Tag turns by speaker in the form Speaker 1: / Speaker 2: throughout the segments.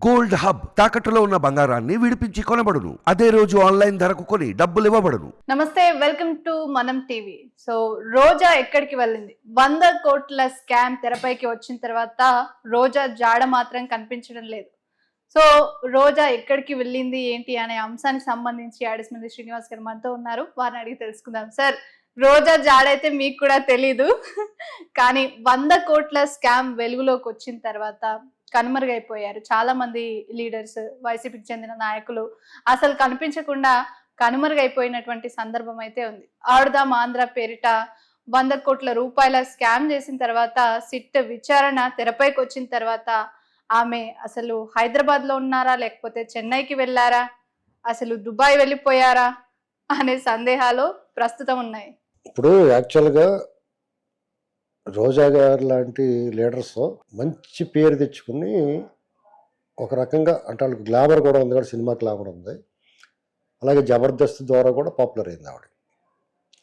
Speaker 1: Gold hub తాకట్టులో ఉన్న బంగారాన్ని విడిపించి కొనబడును. అదే రోజు ఆన్లైన్ ధరకు కొని డబ్బులు ఇవ్వబడును.
Speaker 2: నమస్తే, వెల్కమ్ టు మనం టీవీ. సో రోజా ఎక్కడికి వెళ్ళింది? 100 కోట్ల స్కామ్ తెరపైకి వచ్చిన తర్వాత రోజా జాడ మాత్రం కనిపించడం లేదు. సో రోజా ఎక్కడికి వెళ్ళింది ఏంటి అనే అంశానికి సంబంధించి ఆడిస్మిల్లి శ్రీనివాస్ గారు మనతో ఉన్నారు. వారిని అడిగి తెలుసుకుందాం. సార్, రోజా జాడైతే మీకు కూడా తెలీదు, కానీ 100 కోట్ల స్కామ్ వెలుగులోకి వచ్చిన తర్వాత కనుమరుగైపోయారు చాలా మంది లీడర్స్, వైసీపీకి చెందిన నాయకులు అసలు కనిపించకుండా కనుమరుగైపోయినటువంటి సందర్భం అయితే ఉంది. ఆడుదాం ఆంధ్ర పేరిట 100 కోట్ల రూపాయల స్కామ్ చేసిన తర్వాత సిట్ విచారణ తెరపైకి వచ్చిన తర్వాత ఆమె అసలు హైదరాబాద్ లో ఉన్నారా, లేకపోతే చెన్నైకి వెళ్ళారా, అసలు దుబాయ్ వెళ్ళిపోయారా అనే సందేహాలు ప్రస్తుతం ఉన్నాయి.
Speaker 3: ఇప్పుడు యాక్చువల్గా రోజా గారు లాంటి లీడర్స్ మంచి పేరు తెచ్చుకుని ఒక రకంగా అంటే వాళ్ళకి గ్లామర్ కూడా ఉంది, కూడా సినిమా గ్లామర్ ఉంది. అలాగే జబర్దస్త్ ద్వారా కూడా పాపులర్ అయింది ఆవిడ.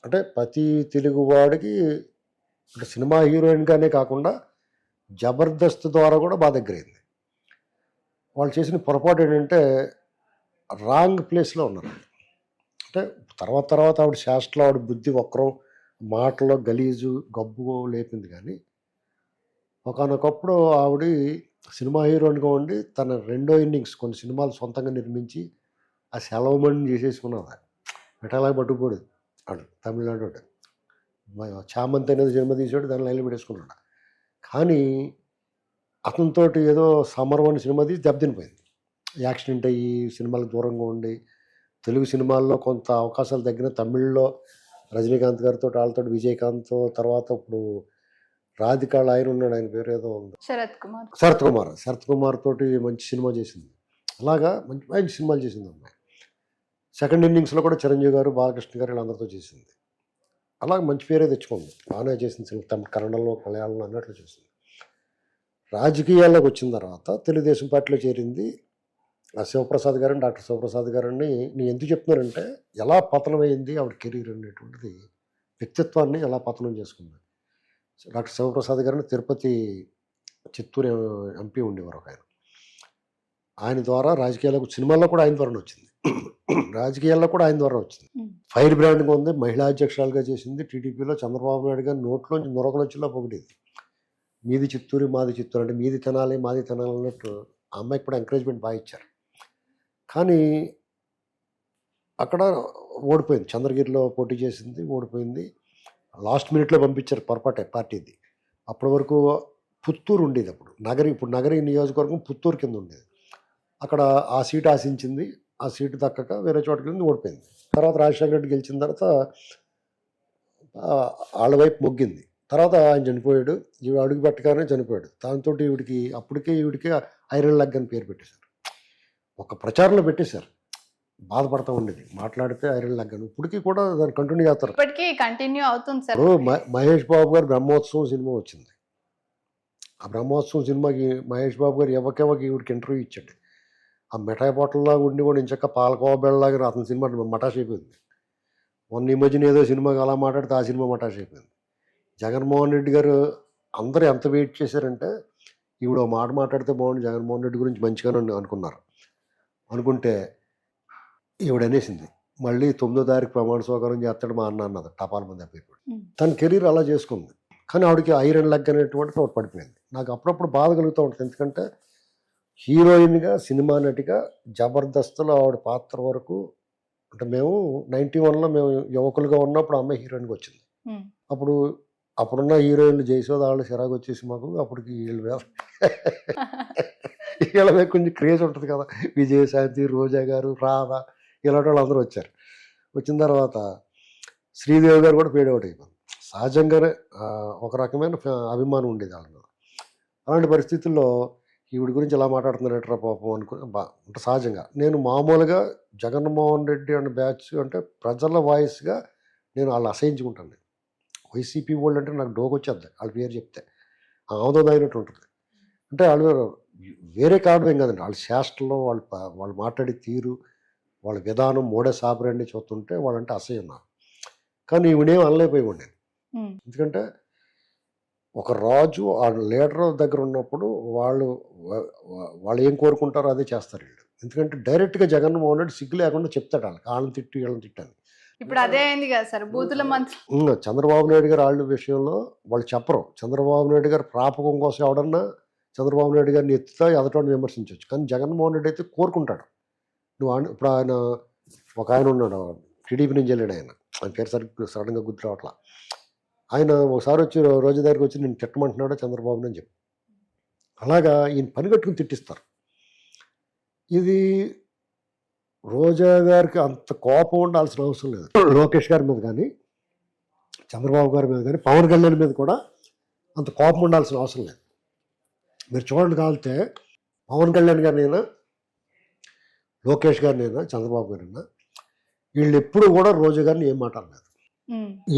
Speaker 3: అంటే ప్రతి తెలుగువాడికి అంటే సినిమా హీరోయిన్గానే కాకుండా జబర్దస్త్ ద్వారా కూడా బాగా దగ్గరైంది. వాళ్ళు చేసిన పొరపాటు ఏంటంటే రాంగ్ ప్లేస్లో ఉన్నారు. అంటే తర్వాత ఆవిడ శాస్త్రలో ఆవిడ బుద్ధి వక్రం, మాటలో గలీజు గబ్బు లేపింది. కానీ ఒకనొకప్పుడు ఆవిడ సినిమా హీరోయిన్గా ఉండి తన రెండో ఇన్నింగ్స్ కొన్ని సినిమాలు సొంతంగా నిర్మించి ఆ సెలవుమని చేసేసుకున్నది. మెటాలాగా పట్టుకుపోడేది ఆడు తమిళనాడు చామంతి అనేది జన్మ తీసాడు, దాన్ని లైన్లో పెట్టేసుకున్నాడు. కానీ అతనితో ఏదో సమరం అనే సినిమా తీసి దెబ్బతినిపోయింది. యాక్సిడెంట్ అయ్యి సినిమాలకు దూరంగా ఉండి తెలుగు సినిమాల్లో కొంత అవకాశాలు తగ్గిన తమిళ్లో రజనీకాంత్ గారితో వాళ్ళతో విజయకాంత్ తర్వాత ఇప్పుడు రాధికాళ్ళ ఆయన ఉన్నాడు, ఆయన పేరు ఏదో ఉంది, శరత్ కుమార్ తోటి మంచి సినిమా చేసింది. అలాగా మంచి మంచి సినిమాలు చేసింది అమ్మాయి. సెకండ్ ఇన్నింగ్స్లో కూడా చిరంజీవి గారు, బాలకృష్ణ గారు వీళ్ళందరితో చేసింది. అలాగే మంచి పేరే తెచ్చుకుంది, బాగానే చేసింది సినిమా, తమిళ కన్నడలో మలయాళంలో అన్నట్లు చేసింది. రాజకీయాల్లోకి వచ్చిన తర్వాత తెలుగుదేశం పార్టీలో చేరింది. ఆ శివప్రసాద్ గారిని, డాక్టర్ శివప్రసాద్ గారిని నేను ఎందుకు చెప్తున్నానంటే ఎలా పతనమైంది ఆవిడ కెరీర్ అనేటువంటిది, వ్యక్తిత్వాన్ని ఎలా పతనం చేసుకుంది. డాక్టర్ శివప్రసాద్ గారిని తిరుపతి చిత్తూరు ఎంపీ ఉండేవారు ఒక ఆయన. ఆయన ద్వారా రాజకీయాలకు, సినిమాల్లో కూడా ఆయన ద్వారా వచ్చింది, రాజకీయాల్లో కూడా ఆయన ద్వారా వచ్చింది. ఫైర్ బ్రాండ్గా ఉంది, మహిళా అధ్యక్షురాలుగా చేసింది. టీడీపీలో చంద్రబాబు నాయుడు గారి నోట్లోంచి నొరకలు వచ్చేలా పొగిడేది. మీది చిత్తూరు మాది చిత్తూరు అంటే మీది తినాలి మాది తినాలి అన్నట్టు ఆ అమ్మాయికి కూడా ఎంకరేజ్మెంట్ బాగా ఇచ్చారు. కానీ అక్కడ ఓడిపోయింది, చంద్రగిరిలో పోటీ చేసింది, ఓడిపోయింది. లాస్ట్ మినిట్లో పంపించారు, పొరపాటే పార్టీది. అప్పటి వరకు పుత్తూరు ఉండేది, ఇప్పుడు నగరి నియోజకవర్గం పుత్తూరు కింద ఉండేది. అక్కడ ఆ సీటు ఆశించింది, ఆ సీటు దక్కక వేరే చోటకి వెళ్ళి ఓడిపోయింది. తర్వాత రాజశేఖర రెడ్డి గెలిచిన తర్వాత వాళ్ళ వైపు మొగ్గింది. తర్వాత ఆయన చనిపోయాడు, ఈవిడ అడుగు పెట్టగానే చనిపోయాడు. దాంతో ఈవిడికి ఐరన్ లెగ్ అని పేరు పెట్టేశారు. ఒక ప్రచారంలో పెట్టేశారు, బాధపడతా ఉండేది, మాట్లాడితే ఐరన్ లెగ్ అని. ఇప్పటికీ కూడా దాన్ని కంటిన్యూ చేస్తారు,
Speaker 2: కంటిన్యూ అవుతుంది సార్.
Speaker 3: మహేష్ బాబు గారు బ్రహ్మోత్సవం సినిమా వచ్చింది. ఆ బ్రహ్మోత్సవం సినిమాకి మహేష్ బాబు గారు ఎవరికి ఈవిడికి ఇంటర్వ్యూ ఇచ్చాడు. ఆ మిఠాయి బాటల్లాగా ఉండి కూడా ఇంచక్క పాలకోవ బెళ్ళలాగా అతని సినిమా మటాష్ అయిపోయింది. మొన్న ఈ మధ్యన ఏదో సినిమాకి అలా మాట్లాడితే ఆ సినిమా మటాష్ అయిపోయింది. జగన్మోహన్ రెడ్డి గారు అందరూ ఎంత వెయిట్ చేశారంటే ఈవిడ మాట మాట్లాడితే బాగుంది, జగన్మోహన్ రెడ్డి గురించి మంచిగానే అనుకున్నారు. అనుకుంటే ఈవిడ అనేసింది, మళ్ళీ 9వ తారీఖు ప్రమాణ స్వీకారం చేస్తాడు మా అన్న అన్నది, టపాల మంది అయిపోయాడు. తన కెరీర్ అలా చేసుకుంది. కానీ ఆవిడకి ఐరన్ లెగ్ అనేటువంటి ఒకటి పడిపోయింది. నాకు అప్పుడప్పుడు బాధ కలుగుతూ ఉంటుంది, ఎందుకంటే హీరోయిన్గా, సినిమా నటిగా జబర్దస్త్లో ఆవిడ పాత్ర వరకు, అంటే మేము 91లో మేము యువకులుగా ఉన్నప్పుడు అమ్మాయి హీరోయిన్గా వచ్చింది. అప్పుడున్న హీరోయిన్లు జయసోద వాళ్ళు చిరాకు వచ్చేసి మాకు అప్పటికి వీళ్ళ మీద కొంచెం క్రేజ్ ఉంటుంది కదా, విజయశాంతి, రోజా గారు, రాధ ఇలాంటి వాళ్ళు అందరూ వచ్చారు. వచ్చిన తర్వాత శ్రీదేవి గారు కూడా ఫేడ్ అవుట్ అయిపోయింది. సహజంగానే ఒక రకమైన అభిమానం ఉండేది వాళ్ళ మీద. అలాంటి పరిస్థితుల్లో ఈవిడ గురించి ఎలా మాట్లాడుతున్నారట్రా పాపం అనుకుని అంటే సహజంగా నేను మామూలుగా జగన్మోహన్ రెడ్డి అనే బ్యాచ్ అంటే ప్రజల వాయిస్గా నేను వాళ్ళు అసహించుకుంటాను. వైసీపీ వాళ్ళు అంటే నాకు డోకొచ్చేద్ది వాళ్ళ పేరు చెప్తే, ఆమోదం అయినట్టు ఉంటుంది. అంటే వాళ్ళు వేరే కారణం ఏం కదండి, వాళ్ళ శాస్త్రంలో వాళ్ళు మాట్లాడే తీరు, వాళ్ళ విధానం, మోడస్ ఆపరేండి చూస్తుంటే వాళ్ళంటే అసహ్యం నాకు. కానీ ఈవిడేం అనలేకపోయి ఉండేది. ఎందుకంటే ఒక రాజు ఆ లీడర్ దగ్గర ఉన్నప్పుడు వాళ్ళు ఏం కోరుకుంటారో అదే చేస్తారు వీళ్ళు. ఎందుకంటే డైరెక్ట్గా జగన్మోహన్ రెడ్డి సిగ్గు లేకుండా చెప్తాడు వాళ్ళని తిట్టి వీళ్ళని తిట్టాను.
Speaker 2: ఇప్పుడు అదే అయింది కదా సార్, బూతుల మంత్రి.
Speaker 3: చంద్రబాబు నాయుడు గారు వాళ్ళ విషయంలో వాళ్ళు చెప్పరు. చంద్రబాబు నాయుడు గారు ప్రాపకం కోసం ఎవడన్నా చంద్రబాబు నాయుడు గారిని ఎత్తుతా ఎదటోని విమర్శించవచ్చు. కానీ జగన్మోహన్ రెడ్డి అయితే కోరుకుంటాడు. ఇప్పుడు ఆయన ఒక ఆయన ఉన్నాడు, టీడీపీ నుంచి వెళ్ళాడు ఆయన పేరు సడన్గా గుర్తు రావట్లా. ఆయన ఒకసారి వచ్చి రోజు దగ్గరికి వచ్చి నేను తిట్టమంటున్నాడు చంద్రబాబుని అని చెప్పి. అలాగా ఈయన పని కట్టుకుని తిట్టిస్తారు. ఇది రోజా గారికి అంత కోపం ఉండాల్సిన అవసరం లేదు. లోకేష్ గారి మీద కానీ చంద్రబాబు గారి మీద కానీ పవన్ కళ్యాణ్ మీద కూడా అంత కోపం ఉండాల్సిన అవసరం లేదు. మీరు చూడండి కావాలితే పవన్ కళ్యాణ్ గారినైనా లోకేష్ గారినైనా చంద్రబాబు గారైనా వీళ్ళు ఎప్పుడు కూడా రోజా గారిని ఏం మాట్లాడలేదు,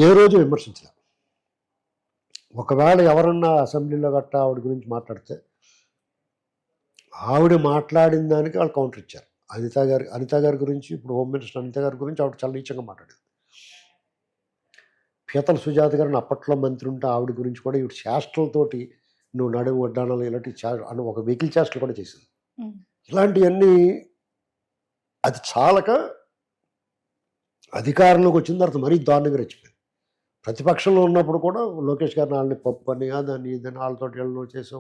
Speaker 3: ఏ రోజు విమర్శించలేదు. ఒకవేళ ఎవరన్నా అసెంబ్లీలో గట్టా ఆవిడ గురించి మాట్లాడితే ఆవిడ మాట్లాడిన దానికి వాళ్ళు కౌంటర్ ఇచ్చారు. అనిత గారి గురించి, ఇప్పుడు హోమ్ మినిస్టర్ అనిత గారి గురించి ఆవిడ చాలా నీచంగా మాట్లాడింది. పీతల సుజాత గారిని అప్పట్లో మంత్రి ఉంటే ఆవిడ గురించి కూడా ఈవిడ చేష్టలతోటి నువ్వు నడుము వడ్డానాలు ఇలాంటి అని ఒక వెహికల్ చేష్టలు కూడా చేసింది. ఇలాంటివన్నీ అది చాలక అధికారంలోకి వచ్చిన తర్వాత మరీ దారుణంగా రెచ్చిపోయింది. ప్రతిపక్షంలో ఉన్నప్పుడు కూడా లోకేష్ గారిని వాళ్ళని పప్పు అని అదని ఇదని వాళ్ళతో వీళ్ళు చేసే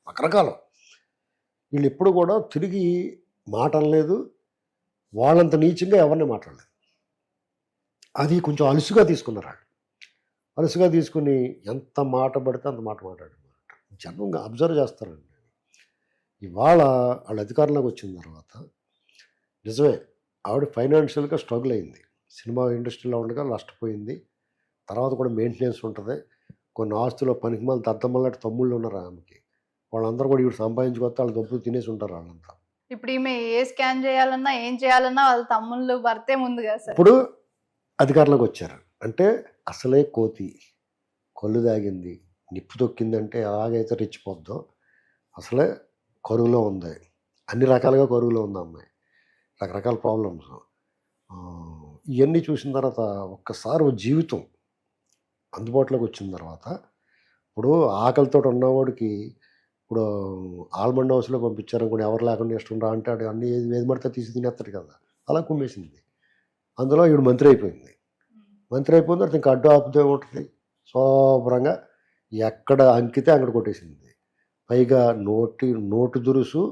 Speaker 3: రకరకాల వీళ్ళు ఎప్పుడు కూడా తిరిగి మాట అనలేదు, వాళ్ళంత నీచంగా ఎవరిని మాట్లాడలేదు. అది కొంచెం అలుసుగా తీసుకున్నారు. వాళ్ళు అలుసుగా తీసుకుని ఎంత మాట పడితే అంత మాట మాట్లాడారు. జనంగా అబ్జర్వ్ చేస్తారండి. ఇవాళ వాళ్ళ అధికారంలోకి వచ్చిన తర్వాత నిజమే ఆవిడ ఫైనాన్షియల్గా స్ట్రగుల్ అయింది. సినిమా ఇండస్ట్రీలో ఉండగా నష్టపోయింది. తర్వాత కూడా మెయింటెనెన్స్ ఉంటుంది. కొన్ని ఆస్తులు పనికిమాల దద్దమ్మలాంటి తమ్ముళ్ళు ఉన్నారు ఆమెకి. వాళ్ళందరూ కూడా ఇప్పుడు సంపాదించుకొస్తే వాళ్ళ డబ్బులు తినేసి ఉంటారు వాళ్ళంతా.
Speaker 2: ఇప్పుడు ఈమె ఏ స్కాన్ చేయాలన్నా ఏం చేయాలన్నా వాళ్ళ తమ్ముళ్ళు భర్తే ముందు కదా సార్.
Speaker 3: ఇప్పుడు అధికారంలోకి వచ్చారు అంటే అసలే కోతి కొల్లు దాగింది, నిప్పు తొక్కిందంటే ఎలాగైతే రెచ్చిపోద్దో అసలే కరువులో ఉంది. అన్ని రకాలుగా కరువులో ఉంది అమ్మాయి, రకరకాల ప్రాబ్లమ్స్. ఇవన్నీ చూసిన తర్వాత ఒక్కసారి జీవితం అందుబాటులోకి వచ్చిన తర్వాత ఇప్పుడు ఆకలితో ఉన్నవాడికి ఇప్పుడు ఆల్మండ్ హౌస్లో పంపించారు కూడా ఎవరు లేకుండా ఇష్టం రా అంటే అన్ని ఏది పడితే తీసి తినేస్తాడు కదా, అలా కుమ్మేసింది. అందులో ఈవిడ మంత్రి అయిపోయింది. మంత్రి అయిపోయిన తర్వాత ఇంకా అడ్డు ఆపుతే ఉంటుంది, శుభ్రంగా ఎక్కడ అంకితే అక్కడ కొట్టేసింది. పైగా నోటు దురుసు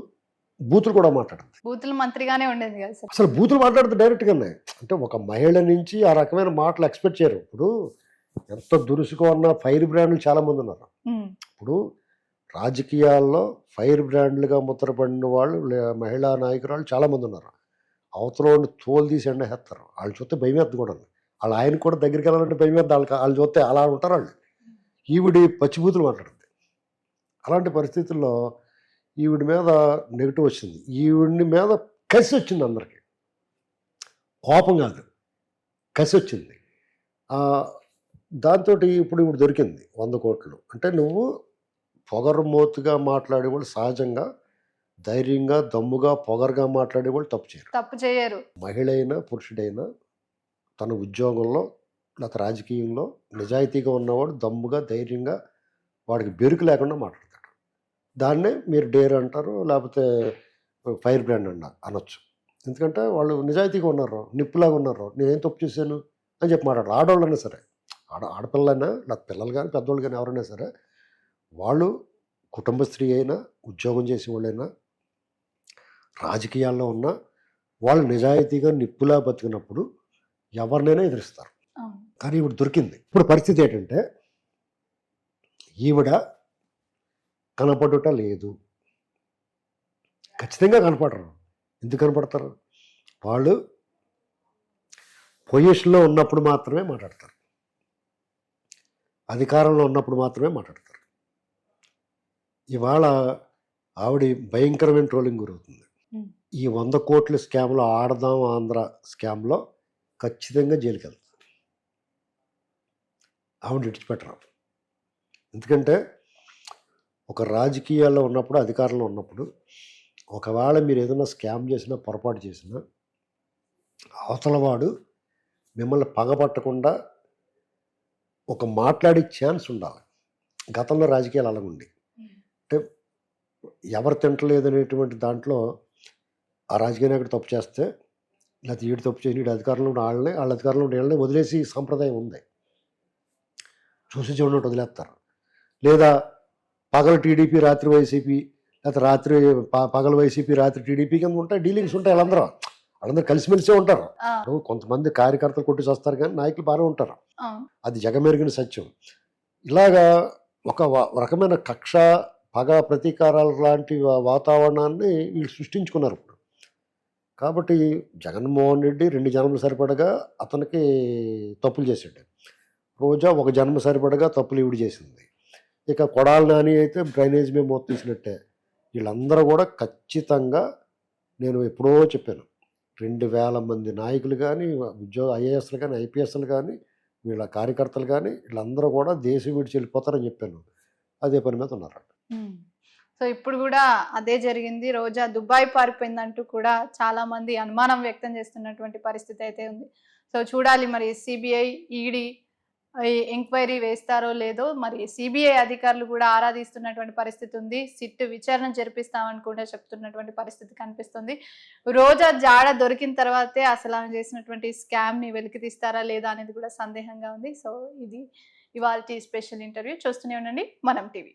Speaker 3: బూతులు కూడా మాట్లాడుతుంది.
Speaker 2: బూతుల మంత్రిగానే ఉండేది కదా సార్.
Speaker 3: అసలు బూతులు మాట్లాడుతుంది డైరెక్ట్గానే. అంటే ఒక మహిళ నుంచి ఆ రకమైన మాటలు ఎక్స్పెక్ట్ చేయరు. ఇప్పుడు ఎంత దురుసుగా ఉన్న ఫైర్ బ్రాండ్లు చాలామంది ఉన్నారు. ఇప్పుడు రాజకీయాల్లో ఫైర్ బ్రాండ్లుగా ముద్రపడిన వాళ్ళు మహిళా నాయకురాలు చాలామంది ఉన్నారు. అవతల తోలు తీసి ఎండేస్తారు. వాళ్ళు చూస్తే భయం వేద్దు కూడా. వాళ్ళు ఆయన కూడా దగ్గరికి వెళ్ళాలంటే భయం వేద్దు. వాళ్ళు చూస్తే అలా ఉంటారు వాళ్ళు. ఈవిడి పచ్చిబూతులు మాట్లాడుతుంది. అలాంటి పరిస్థితుల్లో ఈవిడి మీద నెగిటివ్ వచ్చింది. ఈవిడి మీద కసి వచ్చింది. అందరికీ కోపం కాదు, కసి వచ్చింది. దాంతో ఇప్పుడు ఈవిడ దొరికింది 100 కోట్లు. అంటే నువ్వు పొగరుమోతుగా మాట్లాడేవాళ్ళు సహజంగా ధైర్యంగా దమ్ముగా పొగరుగా మాట్లాడేవాళ్ళు తప్పు చేయరు. మహిళ అయినా పురుషుడైనా తన ఉద్యోగంలో లేకపోతే రాజకీయంలో నిజాయితీగా ఉన్నవాడు దమ్ముగా ధైర్యంగా వాడికి బెరుకు లేకుండా మాట్లాడతాడు. దాన్నే మీరు డేర్ అంటారు, లేకపోతే ఫైర్ బ్రాండ్ అనొచ్చు. ఎందుకంటే వాళ్ళు నిజాయితీగా ఉన్నారు, నిప్పులాగా ఉన్నారు. నేనేం తప్పు చేశాను అని చెప్పి మాట్లాడరు. ఆడవాళ్ళైనా సరే, ఆడపిల్లైనా లేకపోతే పిల్లలు కానీ పెద్దవాళ్ళు కానీ ఎవరైనా సరే, వాళ్ళు కుటుంబ స్త్రీ అయినా ఉద్యోగం చేసే వాళ్ళైనా రాజకీయాల్లో ఉన్నా వాళ్ళు నిజాయితీగా నిప్పులా బతికినప్పుడు ఎవరినైనా ఎదిరిస్తారు. కానీ ఈవిడ దొరికింది. ఇప్పుడు పరిస్థితి ఏంటంటే ఈవిడ కనపడుట లేదు. ఖచ్చితంగా కనపడరు. ఎందుకు కనపడతారు? వాళ్ళు పొజిషన్లో ఉన్నప్పుడు మాత్రమే మాట్లాడతారు, అధికారంలో ఉన్నప్పుడు మాత్రమే మాట్లాడతారు. ఇవాళ ఆవిడ భయంకరమైన ట్రోలింగ్ గురవుతుంది. ఈ 100 కోట్ల స్కామ్లో, ఆడదాం ఆంధ్ర స్కామ్లో ఖచ్చితంగా జైలుకి వెళ్తారు. ఆవిడ విడిచిపెట్టరు. ఎందుకంటే ఒక రాజకీయాల్లో ఉన్నప్పుడు, అధికారంలో ఉన్నప్పుడు ఒకవేళ మీరు ఏదైనా స్కామ్ చేసినా, పొరపాటు చేసినా అవతలవాడు మిమ్మల్ని పగబట్టకుండా ఒక మాట్లాడే ఛాన్స్ ఉండాలి. గతంలో రాజకీయాలు అలాగుండి అంటే ఎవరు తింటలేదు అనేటువంటి దాంట్లో ఆ రాజకీయ నాయకుడు తప్పు చేస్తే లేకపోతే ఈడు తప్పు చేసి ఈడు అధికారంలో ఉన్న వాళ్ళ అధికారంలో ఉన్న వాళ్ళని వదిలేసి సంప్రదాయం ఉంది. చూసి చూడనట్టు వదిలేస్తారు. లేదా పగలు టీడీపీ రాత్రి వైసీపీ, లేకపోతే రాత్రి పగలు వైసీపీ రాత్రి టీడీపీ కింద ఉంటాయి, డీలింగ్స్ ఉంటాయి. వాళ్ళందరూ కలిసిమెలిసే ఉంటారు. కొంతమంది కార్యకర్తలు కొట్టి వస్తారు కానీ నాయకులు బాగానే ఉంటారు. అది జగమెరిగిన సత్యం. ఇలాగా ఒక రకమైన కక్ష, పగ, ప్రతీకారాలు లాంటి వాతావరణాన్ని వీళ్ళు సృష్టించుకున్నారు ఇప్పుడు. కాబట్టి జగన్మోహన్ రెడ్డి 2 జన్మలు సరిపడగా అతనికి తప్పులు చేశాడు. రోజా 1 జన్మ సరిపడగా తప్పులు ఈవిడ చేసింది. ఇక కొడాలి నాని అయితే డ్రైనేజ్ మేము మొత్తం తీసినట్టే. వీళ్ళందరూ కూడా ఖచ్చితంగా, నేను ఎప్పుడో చెప్పాను, 2000 మంది నాయకులు కానీ, ఐఏఎస్లు కానీ, ఐపీఎస్లు కానీ, వీళ్ళ కార్యకర్తలు కానీ వీళ్ళందరూ కూడా దేశం విడిచి వెళ్ళిపోతారని చెప్పాను. అదే పని మీద ఉన్నారు.
Speaker 2: సో ఇప్పుడు కూడా అదే జరిగింది. రోజా దుబాయ్ పారిపోయిందంటూ కూడా చాలా మంది అనుమానం వ్యక్తం చేస్తున్నటువంటి పరిస్థితి అయితే ఉంది. సో చూడాలి మరి సిబిఐ, ఈడీ ఎంక్వైరీ వేస్తారో లేదో. మరి సిబిఐ అధికారులు కూడా ఆరాధిస్తున్నటువంటి పరిస్థితి ఉంది. సిట్ విచారణ జరిపిస్తామని కూడా చెప్తున్నటువంటి పరిస్థితి కనిపిస్తుంది. రోజా జాడ దొరికిన తర్వాతే అసలు ఆమె చేసినటువంటి స్కామ్ని వెలికి తీస్తారా లేదా అనేది కూడా సందేహంగా ఉంది. సో ఇది ఇవాల్టి స్పెషల్ ఇంటర్వ్యూ. చూస్తూనే ఉండండి మనం టీవీ.